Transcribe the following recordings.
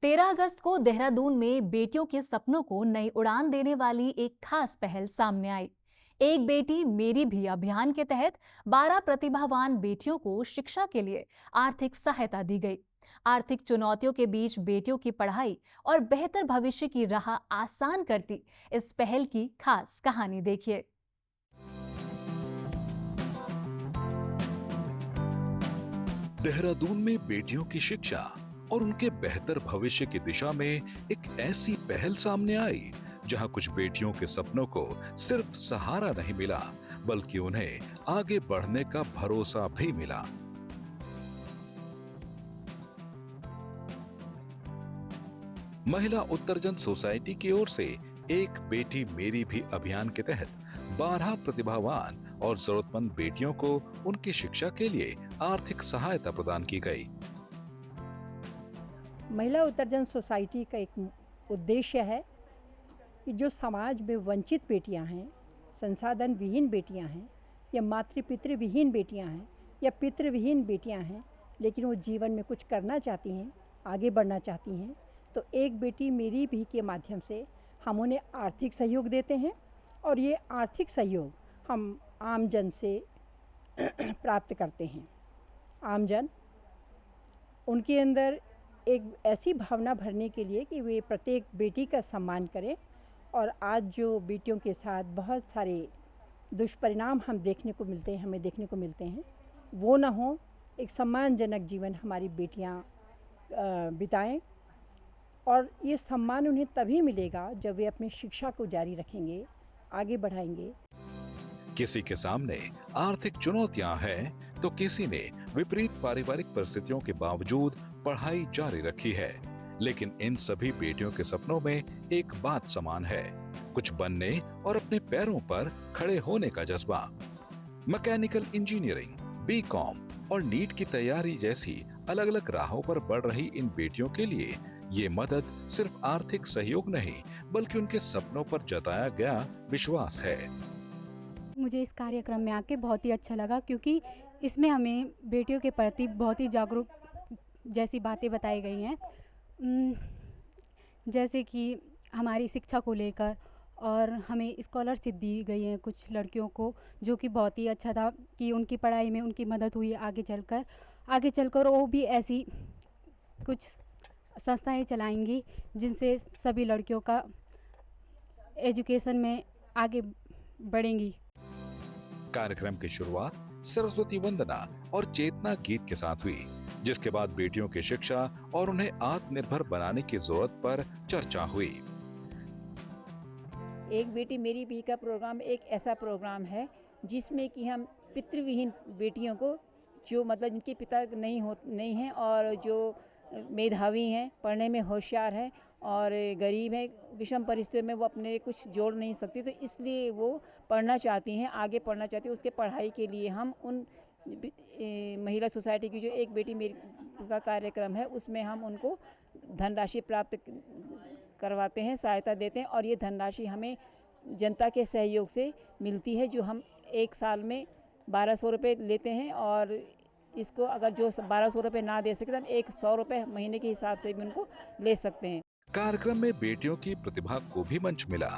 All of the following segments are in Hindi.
13 अगस्त को देहरादून में बेटियों के सपनों को नई उड़ान देने वाली एक खास पहल सामने आई। एक बेटी मेरी भी अभियान के तहत 12 प्रतिभावान बेटियों को शिक्षा के लिए आर्थिक सहायता दी गई। आर्थिक चुनौतियों के बीच बेटियों की पढ़ाई और बेहतर भविष्य की राह आसान करती इस पहल की खास कहानी देखिए। देहरादून में बेटियों की शिक्षा और उनके बेहतर भविष्य की दिशा में एक ऐसी पहल सामने आई जहां कुछ बेटियों के सपनों को सिर्फ सहारा नहीं मिला, बल्कि उन्हें आगे बढ़ने का भरोसा भी मिला। महिला उत्तरजन सोसाइटी की ओर से एक बेटी मेरी भी अभियान के तहत 12 प्रतिभावान और जरूरतमंद बेटियों को उनकी शिक्षा के लिए आर्थिक सहायता प्रदान की गई। महिला उत्तरजन सोसाइटी का एक उद्देश्य है कि जो समाज में वंचित बेटियां हैं, संसाधन विहीन बेटियां हैं, या मातृ पितृ विहीन बेटियां हैं, या पितृ विहीन बेटियां हैं, लेकिन वो जीवन में कुछ करना चाहती हैं, आगे बढ़ना चाहती हैं, तो एक बेटी मेरी भी के माध्यम से हम उन्हें आर्थिक सहयोग देते हैं। और ये आर्थिक सहयोग हम आमजन से प्राप्त करते हैं। आमजन उनके अंदर एक ऐसी भावना भरने के लिए कि वे प्रत्येक बेटी का सम्मान करें। और आज जो बेटियों के साथ बहुत सारे दुष्परिणाम हमें देखने को मिलते हैं, वो ना हो, एक सम्मानजनक जीवन हमारी बेटियां बिताएं। और ये सम्मान उन्हें तभी मिलेगा जब वे अपनी शिक्षा को जारी रखेंगे, आगे बढ़ाएंगे। किसी के सामने आर्थिक चुनौतियां हैं तो किसी ने विपरीत पारिवारिक परिस्थितियों के बावजूद पढ़ाई जारी रखी है, लेकिन इन सभी बेटियों के सपनों में एक बात समान है, कुछ बनने और अपने पैरों पर खड़े होने का जज्बा। मैकेनिकल इंजीनियरिंग, बीकॉम और नीट की तैयारी जैसी अलग अलग राहों पर बढ़ रही इन बेटियों के लिए ये मदद सिर्फ आर्थिक सहयोग नहीं, बल्कि उनके सपनों पर जताया गया विश्वास है। मुझे इस कार्यक्रम में आके बहुत ही अच्छा लगा, क्योंकि इसमें हमें बेटियों के प्रति बहुत ही जागरूक जैसी बातें बताई गई हैं, जैसे कि हमारी शिक्षा को लेकर, और हमें स्कॉलरशिप दी गई है कुछ लड़कियों को, जो कि बहुत ही अच्छा था कि उनकी पढ़ाई में उनकी मदद हुई। आगे चलकर वो भी ऐसी कुछ संस्थाएं चलाएंगी जिनसे सभी लड़कियों का एजुकेशन में आगे बढ़ेंगी। कार्यक्रम की शुरुआत सरस्वती वंदना और चेतना गीत के साथ हुई, जिसके बाद बेटियों की शिक्षा और उन्हें आत्मनिर्भर बनाने की जरूरत पर चर्चा हुई। एक बेटी मेरी भी का प्रोग्राम एक ऐसा प्रोग्राम है जिसमें कि हम पितृविहीन बेटियों को, जो मतलब जिनके पिता नहीं हैं और जो मेधावी हैं, पढ़ने में होशियार है और गरीब है, विषम परिस्थितियों में वो अपने कुछ जोड़ नहीं सकती, तो इसलिए वो पढ़ना चाहती हैं, आगे पढ़ना चाहती हैं। उसके पढ़ाई के लिए हम उन महिला सोसाइटी की जो एक बेटी मेरी का कार्यक्रम है, उसमें हम उनको धनराशि प्राप्त करवाते हैं, सहायता देते हैं। और ये धनराशि हमें जनता के सहयोग से मिलती है, जो हम एक साल में 1200 रुपये लेते हैं। और इसको अगर जो 1200 रुपये ना दे सके तो हम 100 रुपये महीने के हिसाब से भी उनको ले सकते हैं। कार्यक्रम में बेटियों की प्रतिभा को भी मंच मिला।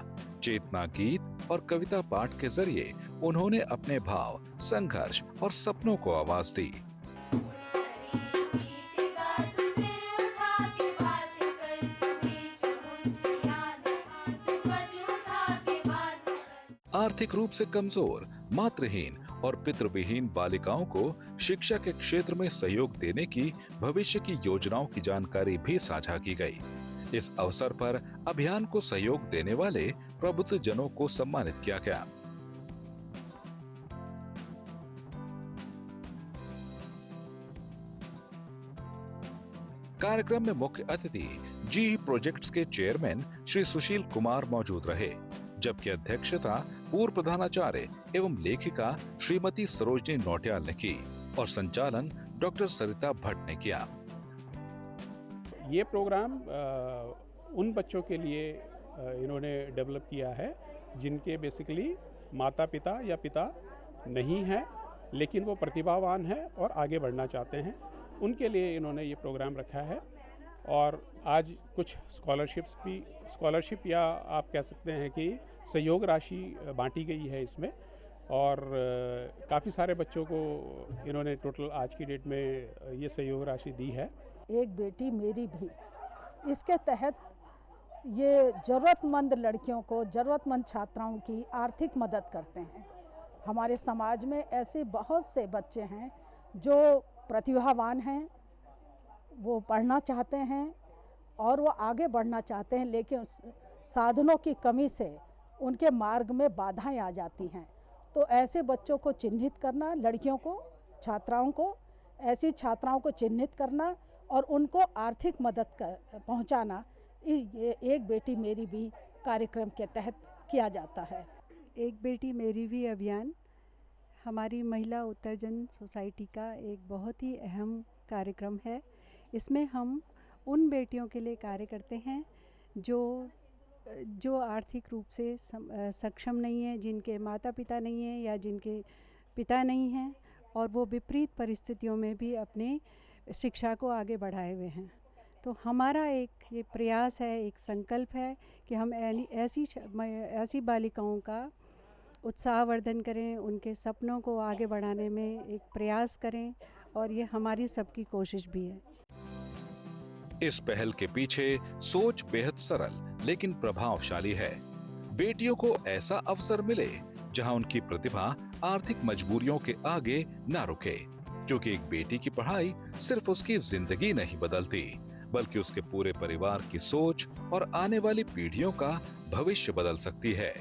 चेतना गीत और कविता पाठ के जरिए उन्होंने अपने भाव, संघर्ष और सपनों को आवाज दी। आर्थिक रूप से कमजोर, मातृहीन और पितृविहीन बालिकाओं को शिक्षा के क्षेत्र में सहयोग देने की भविष्य की योजनाओं की जानकारी भी साझा की गई। इस अवसर पर अभियान को सहयोग देने वाले प्रबुद्ध जनों को सम्मानित किया गया। कार्यक्रम में मुख्य अतिथि जी प्रोजेक्ट्स के चेयरमैन श्री सुशील कुमार मौजूद रहे, जबकि अध्यक्षता पूर्व प्रधानाचार्य एवं लेखिका श्रीमती सरोजनी नौटियाल ने की और संचालन डॉक्टर सरिता भट्ट ने किया। ये प्रोग्राम उन बच्चों के लिए इन्होंने डेवलप किया है जिनके बेसिकली माता पिता या पिता नहीं हैं, लेकिन वो प्रतिभावान हैं और आगे बढ़ना चाहते हैं। उनके लिए इन्होंने ये प्रोग्राम रखा है। और आज कुछ स्कॉलरशिप या आप कह सकते हैं कि सहयोग राशि बांटी गई है इसमें, और काफ़ी सारे बच्चों को इन्होंने टोटल आज की डेट में ये सहयोग राशि दी है। एक बेटी मेरी भी, इसके तहत ये ज़रूरतमंद लड़कियों को, ज़रूरतमंद छात्राओं की आर्थिक मदद करते हैं। हमारे समाज में ऐसे बहुत से बच्चे हैं जो प्रतिभावान हैं, वो पढ़ना चाहते हैं और वो आगे बढ़ना चाहते हैं, लेकिन साधनों की कमी से उनके मार्ग में बाधाएं आ जाती हैं। तो ऐसे बच्चों को चिन्हित करना, लड़कियों को, छात्राओं को, ऐसी छात्राओं को चिन्हित करना और उनको आर्थिक मदद पहुंचाना, ये एक बेटी मेरी भी कार्यक्रम के तहत किया जाता है। एक बेटी मेरी भी अभियान हमारी महिला उत्तरजन सोसाइटी का एक बहुत ही अहम कार्यक्रम है। इसमें हम उन बेटियों के लिए कार्य करते हैं जो आर्थिक रूप से सक्षम नहीं है, जिनके माता पिता नहीं हैं या जिनके पिता नहीं हैं, और वो विपरीत परिस्थितियों में भी अपनी शिक्षा को आगे बढ़ाए हुए हैं। तो हमारा एक ये प्रयास है, एक संकल्प है कि हम ऐसी बालिकाओं का उत्साहवर्धन करें, उनके सपनों को आगे बढ़ाने में एक प्रयास करें, और ये हमारी सबकी कोशिश भी है। इस पहल के पीछे सोच बेहद सरल लेकिन प्रभावशाली है। बेटियों को ऐसा अवसर मिले जहां उनकी प्रतिभा आर्थिक मजबूरियों के आगे न रुके, क्योंकि एक बेटी की पढ़ाई सिर्फ उसकी जिंदगी नहीं बदलती, बल्कि उसके पूरे परिवार की सोच और आने वाली पीढ़ियों का भविष्य बदल सकती है।